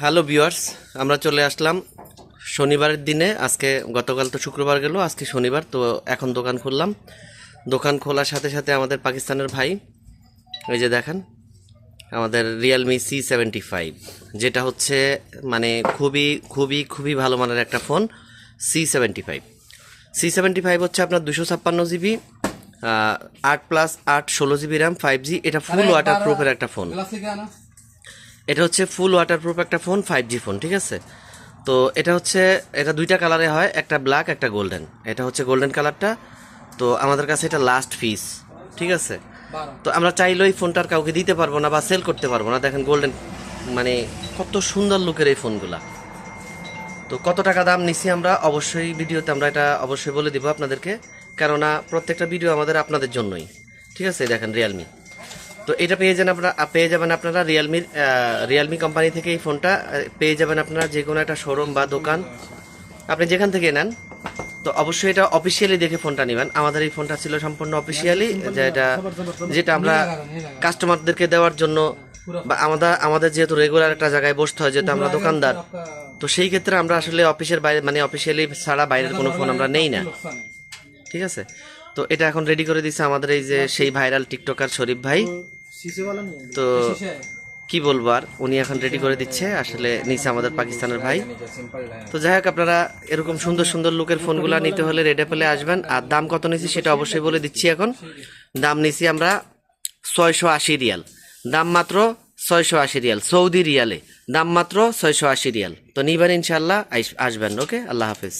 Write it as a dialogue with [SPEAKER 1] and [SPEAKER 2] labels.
[SPEAKER 1] Hello viewers, আমরা চলে আসলাম শনিবারের দিনে। আজকে গতকাল তো শুক্রবার গেল, আজকে শনিবার। তো এখন দোকান খুললাম। দোকান খোলার সাথে সাথে আমাদের পাকিস্তানের ভাই, এই যে দেখেন, আমাদের রিয়েলমি C75, যেটা হচ্ছে মানে খুবই খুবই খুবই ভালো মানের একটা ফোন। C75 হচ্ছে আপনার 256 জিবি, 8+8 16 জিবি র্যাম, 5G। এটা ফুল ওয়াটার প্রুফের একটা ফোন। এটা হচ্ছে ফুল ওয়াটারপ্রুফ একটা ফোন, 5G ফোন, ঠিক আছে। তো এটা দুইটা কালারে হয়, একটা ব্ল্যাক একটা গোল্ডেন। এটা হচ্ছে গোল্ডেন কালারটা। তো আমাদের কাছে এটা লাস্ট পিস, ঠিক আছে। তো আমরা চাইলেই ফোনটার কাউকে দিতে পারবো না বা সেল করতে পারবো না। দেখেন গোল্ডেন, মানে কত সুন্দর লুকের এই ফোনগুলা। তো কত টাকা দাম নিছি আমরা অবশ্যই ভিডিওতে আমরা এটা অবশ্যই বলে দিব আপনাদেরকে, কেননা প্রত্যেকটা ভিডিও আমাদের আপনাদের জন্যই, ঠিক আছে। দেখেন রিয়েলমি, তো এটা পেয়ে যাবেন আপনারা রিয়েলমি কোম্পানি থেকে। এই ফোনটা পেয়ে যাবেন আপনারা যে কোনো একটা শোরুম বা দোকান, আপনি যেখান থেকে নেন। তো অবশ্যই এটা অফিসিয়ালি দেখে ফোনটা নেবেন। আমাদের এই ফোনটা ছিল সম্পূর্ণ অফিসিয়ালি, যেটা আমরা কাস্টমারদেরকে দেওয়ার জন্য, বা আমাদের যেহেতু রেগুলার একটা জায়গায় বসতে হয়, যেহেতু আমরা দোকানদার, তো সেই ক্ষেত্রে আমরা আসলে অফিসের বাইরে, মানে অফিসিয়ালি ছাড়া বাইরের কোনো ফোন আমরা নেই না, ঠিক আছে। তো এটা এখন রেডি করে দিচ্ছে আমাদের এই যে সেই ভাইরাল টিকটকার শরীফ ভাই। তো কি বলবো আর, উনি এখন রেডি করে দিচ্ছে, আসলে নিচে আমাদের পাকিস্তানের ভাই। তো যাই হোক, আপনারা এরকম সুন্দর সুন্দর লুকের ফোনগুলো নিতে হলে রেড অ্যাপেলে আসবেন। আর দাম কত নিছি সেটা অবশ্যই বলে দিচ্ছি। এখন দাম নিছি আমরা 680 রিয়াল, দাম মাত্র 680 রিয়াল, সৌদি রিয়ালে দাম মাত্র 680 রিয়াল। তো নিবেন ইনশাল্লাহ, আসবেন। ওকে, আল্লাহ হাফিজ।